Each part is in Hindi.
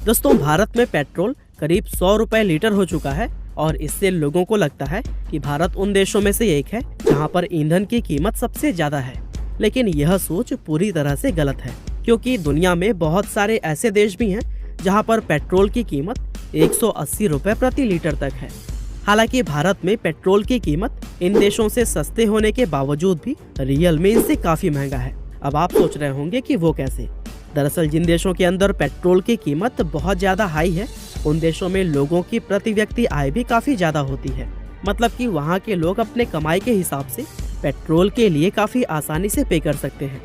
दोस्तों, भारत में पेट्रोल करीब 100 रुपए लीटर हो चुका है और इससे लोगों को लगता है कि भारत उन देशों में से एक है जहां पर ईंधन की कीमत सबसे ज्यादा है। लेकिन यह सोच पूरी तरह से गलत है, क्योंकि दुनिया में बहुत सारे ऐसे देश भी हैं जहां पर पेट्रोल की कीमत 180 रुपए प्रति लीटर तक है। हालांकि भारत में पेट्रोल की कीमत इन देशों से सस्ते होने के बावजूद भी रियल में इनसे काफी महंगा है। अब आप सोच रहे होंगे कि वो कैसे। दरअसल जिन देशों के अंदर पेट्रोल की कीमत बहुत ज्यादा हाई है, उन देशों में लोगों की प्रति व्यक्ति आय भी काफी ज्यादा होती है। मतलब कि वहाँ के लोग अपने कमाई के हिसाब से पेट्रोल के लिए काफी आसानी से पे कर सकते हैं।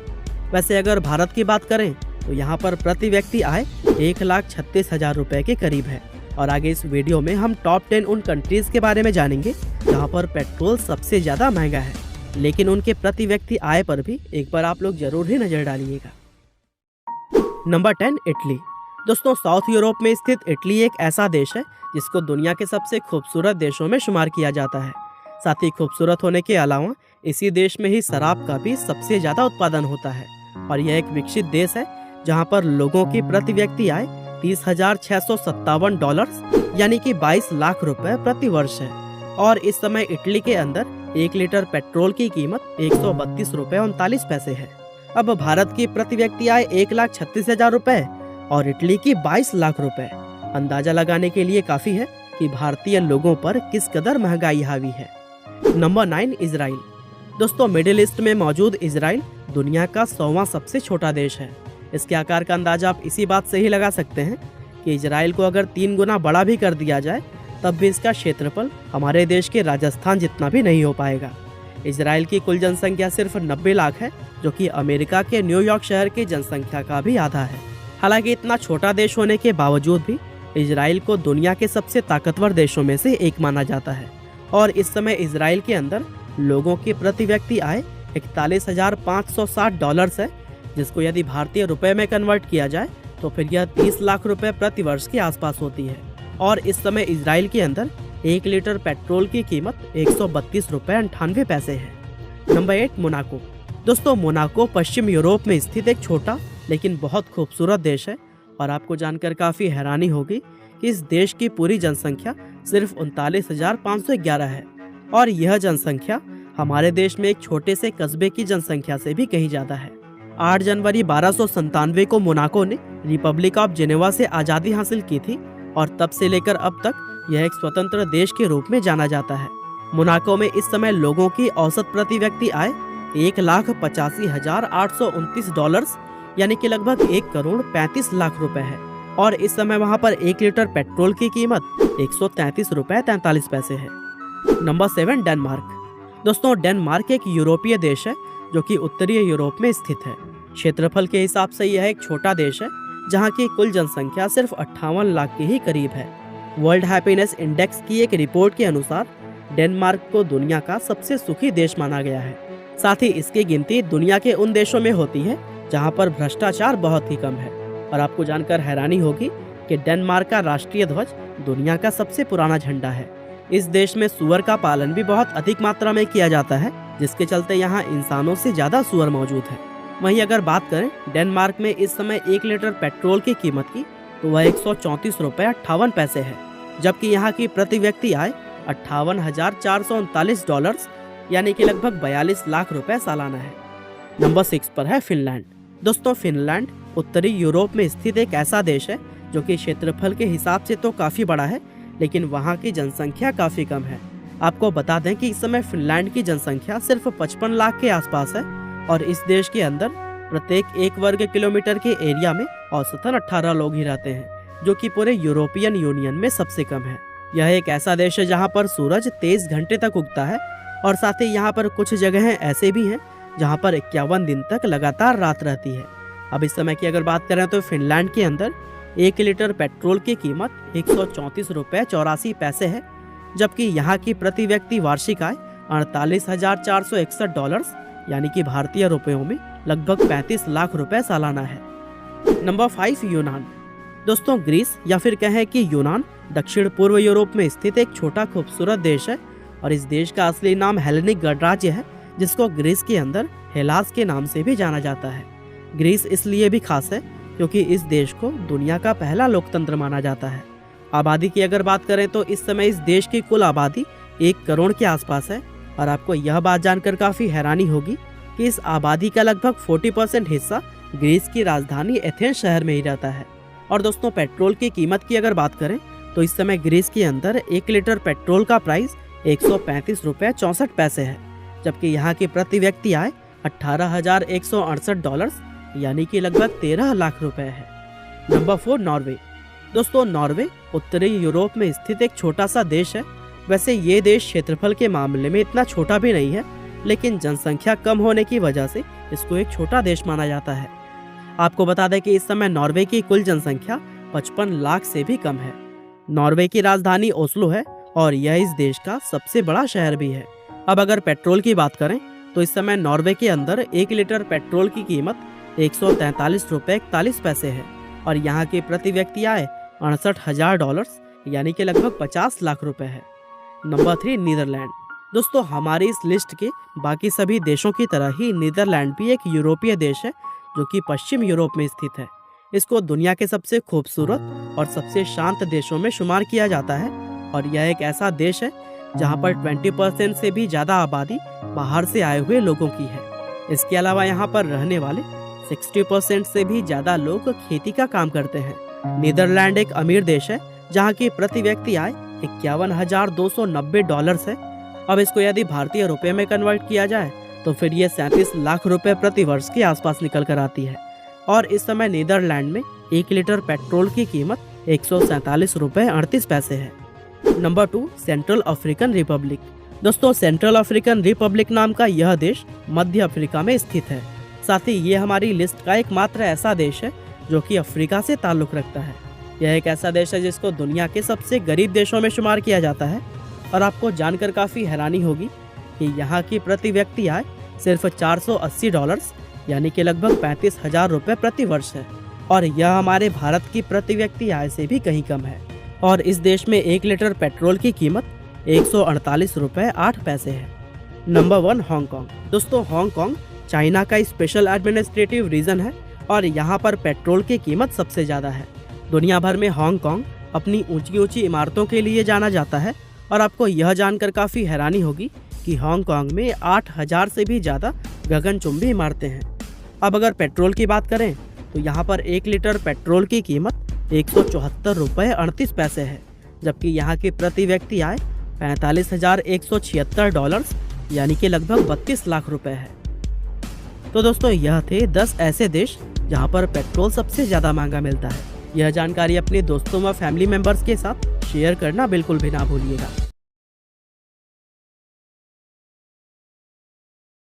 वैसे अगर भारत की बात करें तो यहाँ पर प्रति व्यक्ति आय 1,36,000 रुपए के करीब है। और आगे इस वीडियो में हम टॉप 10 उन कंट्रीज के बारे में जानेंगे जहाँ पर पेट्रोल सबसे ज्यादा महंगा है, लेकिन उनके प्रति व्यक्ति आय पर भी एक बार आप लोग जरूर ही नजर डालिएगा। Number 10, Italy. दोस्तों, साउथ यूरोप में स्थित इटली एक ऐसा देश है जिसको दुनिया के सबसे खूबसूरत देशों में शुमार किया जाता है। साथ ही खूबसूरत होने के अलावा इसी देश में ही शराब का भी सबसे ज्यादा उत्पादन होता है। और यह एक विकसित देश है जहां पर लोगों की प्रति व्यक्ति आय $30,657 यानी कि 22 लाख रुपए प्रति वर्ष है। और इस समय इटली के अंदर 1 लीटर पेट्रोल की कीमत 132 रुपए 39 पैसे है। अब भारत की प्रति व्यक्ति आय 1,36,000 रुपए और इटली की 22 लाख रुपए अंदाजा लगाने के लिए काफी है कि भारतीय लोगों पर किस कदर महंगाई हावी है। Number 9, Israel. दोस्तों, मिडिल ईस्ट में मौजूद इजराइल दुनिया का 100वां सबसे छोटा देश है। इसके आकार का अंदाजा आप इसी बात से ही लगा सकते हैं कि इजराइल को अगर 3 गुना बड़ा भी कर दिया जाए तब भी इसका क्षेत्रफल हमारे देश के राजस्थान जितना भी नहीं हो पाएगा। इजराइल की कुल जनसंख्या सिर्फ 90 लाख है, जो कि अमेरिका के न्यूयॉर्क शहर की जनसंख्या का भी आधा है। हालांकि इतना छोटा देश होने के बावजूद भी इजराइल को दुनिया के सबसे ताकतवर देशों में से एक माना जाता है। और इस समय इजराइल के अंदर लोगों की प्रति व्यक्ति आय $41,560 है, जिसको यदि भारतीय रुपए में कन्वर्ट किया जाए तो फिर यह 30 लाख रुपए प्रति वर्ष के आसपास होती है। और इस समय इजराइल के अंदर 1 लीटर पेट्रोल की कीमत 132 रुपए 98 पैसे है। Number 8, Monaco. दोस्तों, मोनाको पश्चिम यूरोप में स्थित एक छोटा लेकिन बहुत खूबसूरत देश है। और आपको जानकर काफी हैरानी होगी कि इस देश की पूरी जनसंख्या सिर्फ 39,511 है। और यह जनसंख्या हमारे देश में एक छोटे से कस्बे की जनसंख्या से भी कहीं ज्यादा है। 8 जनवरी 1297 को मोनाको ने रिपब्लिक ऑफ जेनेवा से आज़ादी हासिल की थी और तब से लेकर अब तक यह एक स्वतंत्र देश के रूप में जाना जाता है। मोनाको में इस समय लोगों की औसत प्रति व्यक्ति आय $1,85,829 यानी कि लगभग 1,35 लाख रुपए है। और इस समय वहां पर 1 लीटर पेट्रोल की कीमत 133 रुपए 43 पैसे है। Number 7, Denmark. दोस्तों, डेनमार्क एक यूरोपीय देश है जो कि उत्तरी यूरोप में स्थित है। क्षेत्रफल के हिसाब से यह एक छोटा देश है जहां की कुल जनसंख्या सिर्फ 58 लाख के ही करीब है। वर्ल्ड हैप्पीनेस इंडेक्स की एक रिपोर्ट के अनुसार डेनमार्क को दुनिया का सबसे सुखी देश माना गया है। साथ ही इसकी गिनती दुनिया के उन देशों में होती है जहां पर भ्रष्टाचार बहुत ही कम है। और आपको जानकर हैरानी होगी कि डेनमार्क का राष्ट्रीय ध्वज दुनिया का सबसे पुराना झंडा है। इस देश में सूअर का पालन भी बहुत अधिक मात्रा में किया जाता है, जिसके चलते यहाँ इंसानों से ज्यादा सूअर मौजूद है। वहीं अगर बात करें डेनमार्क में इस समय 1 लीटर पेट्रोल की कीमत की तो वह 134 रुपए 58 पैसे है, जबकि यहाँ की प्रति व्यक्ति आय $58,439 यानी कि लगभग 42 लाख रुपए सालाना है। नंबर 6 पर है फिनलैंड। दोस्तों, फिनलैंड उत्तरी यूरोप में स्थित एक ऐसा देश है जो कि क्षेत्रफल के हिसाब से तो काफी बड़ा है, लेकिन वहाँ की जनसंख्या काफी कम है। आपको बता दें कि इस समय फिनलैंड की जनसंख्या सिर्फ 55 लाख के आसपास है। और इस देश के अंदर प्रत्येक 1 वर्ग किलोमीटर के एरिया में औसतन 18 लोग ही रहते हैं, जो कि पूरे यूरोपियन यूनियन में सबसे कम है। यह एक ऐसा देश है जहाँ पर सूरज 23 घंटे तक उगता है और साथ ही यहाँ पर कुछ जगहें ऐसे भी हैं जहाँ पर 51 दिन तक लगातार रात रहती है। अब इस समय की अगर बात करें तो फिनलैंड के अंदर 1 लीटर पेट्रोल की कीमत 134 रुपए 84 पैसे है, जबकि यहाँ की प्रति व्यक्ति वार्षिक आय $48,461 यानी कि भारतीय रुपयों में लगभग 35 लाख रुपए सालाना है। नंबर 5, यूनान। दोस्तों, ग्रीस या फिर कहें कि यूनान दक्षिण पूर्व यूरोप में स्थित एक छोटा खूबसूरत देश है। और इस देश का असली नाम हेलेनिक गणराज्य है, जिसको ग्रीस के अंदर हेलास के नाम से भी जाना जाता है। ग्रीस इसलिए भी खास है क्योंकि इस देश को दुनिया का पहला लोकतंत्र माना जाता है। आबादी की अगर बात करें तो इस समय इस देश की कुल आबादी 1 करोड़ के आसपास है। और आपको यह बात जानकर काफ़ी हैरानी होगी कि इस आबादी का लगभग 40% हिस्सा ग्रीस की राजधानी एथेंस शहर में ही रहता है। और दोस्तों, पेट्रोल की कीमत की अगर बात करें तो इस समय ग्रीस के अंदर 1 लीटर पेट्रोल का प्राइस 135 रुपये 64 पैसे है, जबकि यहाँ की प्रति व्यक्ति आय $18,168 यानी कि लगभग 13 लाख रुपए है। Number 4, Norway. दोस्तों, नॉर्वे उत्तरी यूरोप में स्थित एक छोटा सा देश है। वैसे ये देश क्षेत्रफल के मामले में इतना छोटा भी नहीं है, लेकिन जनसंख्या कम होने की वजह से इसको एक छोटा देश माना जाता है। आपको बता दें कि इस समय नॉर्वे की कुल जनसंख्या 55 लाख से भी कम है। नॉर्वे की राजधानी ओस्लो है और यह इस देश का सबसे बड़ा शहर भी है। अब अगर पेट्रोल की बात करें तो इस समय नॉर्वे के अंदर 1 लीटर पेट्रोल की कीमत $143 रुपये 41 पैसे है और यहाँ की प्रति व्यक्ति आय $68,000 यानी कि लगभग 50 लाख रुपए है। Number 3, Netherland. दोस्तों, हमारी इस लिस्ट के बाकी सभी देशों की तरह ही नीदरलैंड भी एक यूरोपीय देश है जो कि पश्चिम यूरोप में स्थित है। इसको दुनिया के सबसे खूबसूरत और सबसे शांत देशों में शुमार किया जाता है और यह एक ऐसा देश है जहां पर 20% से भी ज़्यादा आबादी बाहर से आए हुए लोगों की है। इसके अलावा यहाँ पर रहने वाले 60% से भी ज़्यादा लोग खेती का काम करते हैं। नीदरलैंड एक अमीर देश है जहाँ की प्रति व्यक्ति आय $51,290 है। अब इसको यदि भारतीय रुपए में कन्वर्ट किया जाए तो फिर ये 37 लाख रुपए प्रति वर्ष के आसपास निकल कर आती है। और इस समय नीदरलैंड में 1 लीटर पेट्रोल की कीमत $147 रुपये 38 पैसे है। Number 2, central African Republic. दोस्तों, सेंट्रल अफ्रीकन रिपब्लिक नाम का यह देश मध्य अफ्रीका में स्थित है। साथ ही ये हमारी लिस्ट का एकमात्र ऐसा देश है जो कि अफ्रीका से ताल्लुक रखता है। यह एक ऐसा देश है जिसको दुनिया के सबसे गरीब देशों में शुमार किया जाता है। और आपको जानकर काफ़ी हैरानी होगी कि यहाँ की प्रति व्यक्ति आय सिर्फ $480 यानी कि लगभग 35,000 रुपये प्रति वर्ष है और यह हमारे भारत की प्रति व्यक्ति आय से भी कहीं कम है। और इस देश में 1 लीटर पेट्रोल की कीमत $148 रुपये 8 पैसे है। Number 1, Hong Kong. दोस्तों, हांगकांग चाइना का स्पेशल एडमिनिस्ट्रेटिव रीजन है और यहाँ पर पेट्रोल की कीमत सबसे ज़्यादा है। दुनिया भर में हांगकांग अपनी ऊंची ऊंची इमारतों के लिए जाना जाता है और आपको यह जानकर काफ़ी हैरानी होगी कि हांगकांग में 8,000 से भी ज़्यादा गगनचुंबी इमारतें हैं। अब अगर पेट्रोल की बात करें तो यहाँ पर 1 लीटर पेट्रोल की कीमत $174 रुपये 38 पैसे है, जबकि यहाँ की प्रति व्यक्ति आय $45,176 यानी कि लगभग 32 लाख रुपए है। तो दोस्तों, यह थे 10 ऐसे देश जहाँ पर पेट्रोल सबसे ज़्यादा महंगा मिलता है। यह जानकारी अपने दोस्तों व फैमिली मेंबर्स के साथ शेयर करना बिल्कुल भी ना भूलिएगा।